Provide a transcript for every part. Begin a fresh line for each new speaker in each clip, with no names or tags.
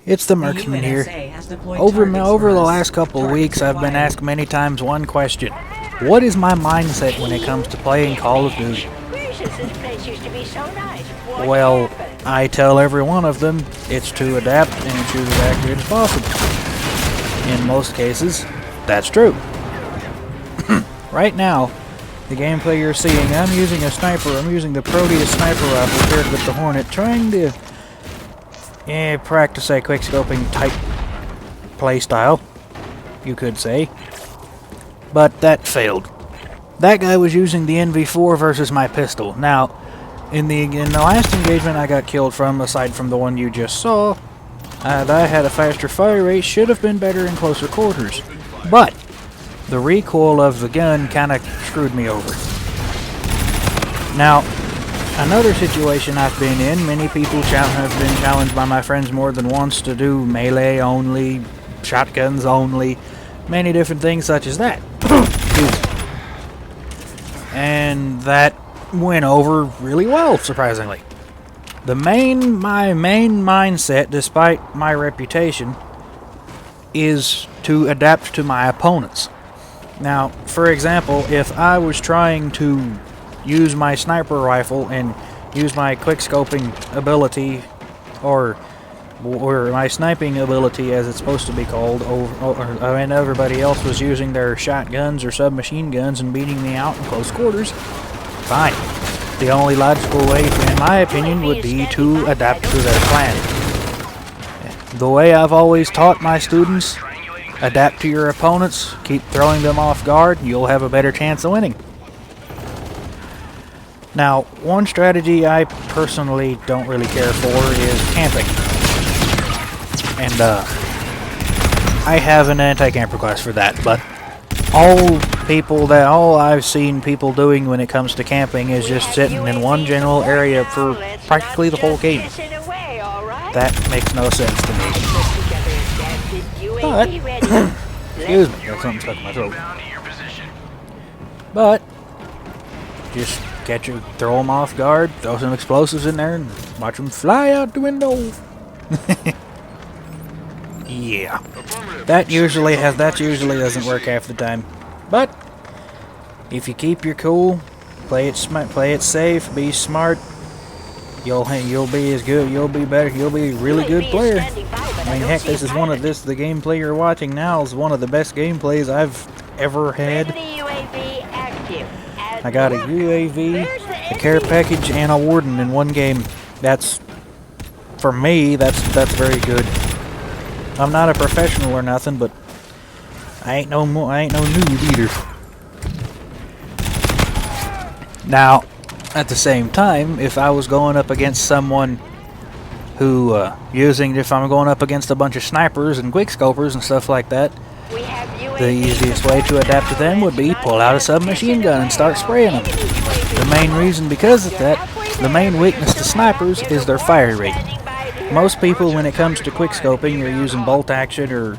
It's the Marksman here. Over the last couple of weeks, I've been asked many times one question. What is my mindset when it comes to playing Call of Duty? Well, I tell every one of them, it's to adapt and shoot as accurate as possible. In most cases, that's true. Right now, the gameplay you're seeing, I'm using a sniper. I'm using the Proteus sniper rifle paired with the Hornet, trying to practice a quickscoping type playstyle, you could say. But that failed. That guy was using the NV4 versus my pistol. Now, in the last engagement I got killed from, aside from the one you just saw, I had a faster fire rate, should have been better in closer quarters. But the recoil of the gun kind of screwed me over. Now, another situation I've been in, many people have been challenged by my friends more than once to do melee only, shotguns only, many different things such as that. And that went over really well, surprisingly. My main mindset, despite my reputation, is to adapt to my opponents. Now, for example, if I was trying to use my sniper rifle and use my quickscoping ability, or my sniping ability as it's supposed to be called, and everybody else was using their shotguns or submachine guns and beating me out in close quarters, fine. The only logical way, in my opinion, would be to adapt to their plan. The way I've always taught my students, adapt to your opponents, keep throwing them off guard, you'll have a better chance of winning. Now, one strategy I personally don't really care for is camping. And I have an anti-camper class for that, but all I've seen people doing when it comes to camping is just sitting in one general area for practically the whole game. That makes no sense to me. But, excuse me, got something stuck in my throat. But, just throw them off guard, throw some explosives in there, and watch them fly out the window. Yeah, that usually doesn't work half the time. But if you keep your cool, play it safe, be smart, you'll be as good, you'll be better, you'll be a really good player. I mean, heck, the gameplay you're watching now is one of the best gameplays I've ever had. I got a UAV, a care package, and a warden in one game. That's, for me, that's very good. I'm not a professional or nothing, but I ain't no noob either. Now, at the same time, if I was going up against someone who, if I'm going up against a bunch of snipers and quickscopers and stuff like that, the easiest way to adapt to them would be pull out a submachine gun and start spraying them. The main reason because of that, the main weakness to snipers is their fire rate. Most people, when it comes to quickscoping, they're using bolt action or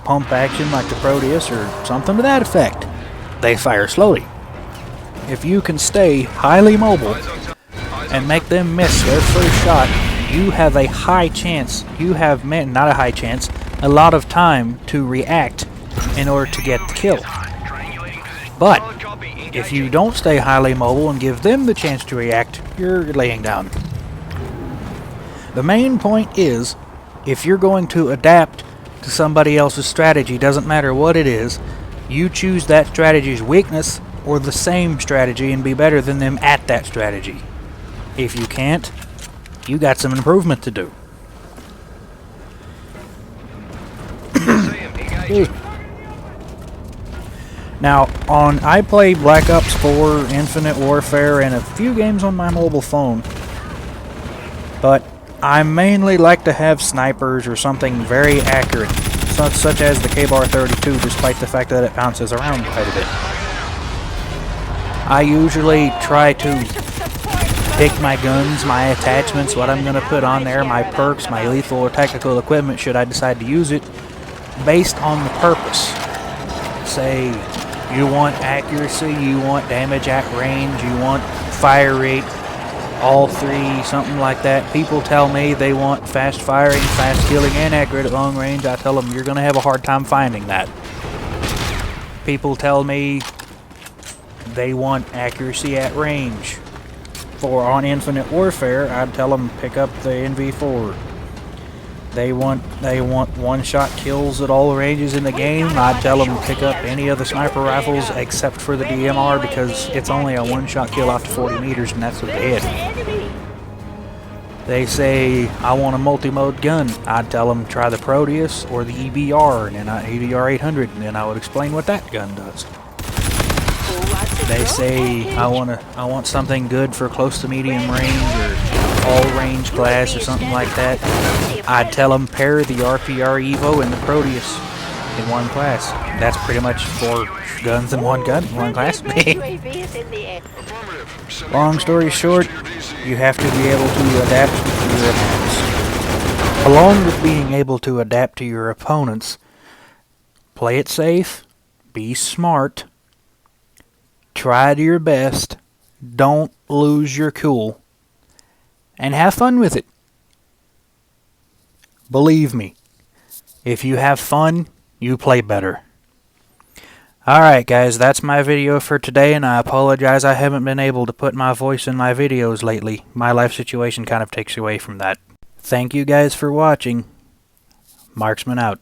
pump action like the Proteus or something to that effect. They fire slowly. If you can stay highly mobile and make them miss their first shot, you have a high chance, a lot of time to react in order to get the kill. But if you don't stay highly mobile and give them the chance to react, you're laying down. The main point is, if you're going to adapt to somebody else's strategy, doesn't matter what it is, you choose that strategy's weakness or the same strategy and be better than them at that strategy. If you can't, you got some improvement to do. Now, I play Black Ops 4, Infinite Warfare, and a few games on my mobile phone, but I mainly like to have snipers or something very accurate, such as the K-Bar 32, despite the fact that it bounces around quite a bit. I usually try to pick my guns, my attachments, what I'm going to put on there, my perks, my lethal or technical equipment should I decide to use it, based on the purpose. Say, you want accuracy, you want damage at range, you want fire rate, all three, something like that. People tell me they want fast firing, fast killing, and accurate at long range. I tell them you're going to have a hard time finding that. People tell me they want accuracy at range. For on Infinite Warfare, I'd tell them pick up the NV4. They want one-shot kills at all ranges in the game. I'd tell them pick up any of the sniper rifles except for the DMR because it's only a one-shot kill out to 40 meters and that's with the head. They say I want a multi-mode gun. I'd tell them try the Proteus or the EBR and then EBR 800, and then I would explain what that gun does. They say I want something good for close to medium range or all range class or something like that. I'd tell them pair the RPR Evo and the Proteus in one class. That's pretty much 4 guns in one class. Long story short, you have to be able to adapt to your opponents. Along with being able to adapt to your opponents, play it safe, be smart, try to your best, don't lose your cool, and have fun with it. Believe me, if you have fun, you play better. Alright guys, that's my video for today, and I apologize I haven't been able to put my voice in my videos lately. My life situation kind of takes away from that. Thank you guys for watching. Marksman out.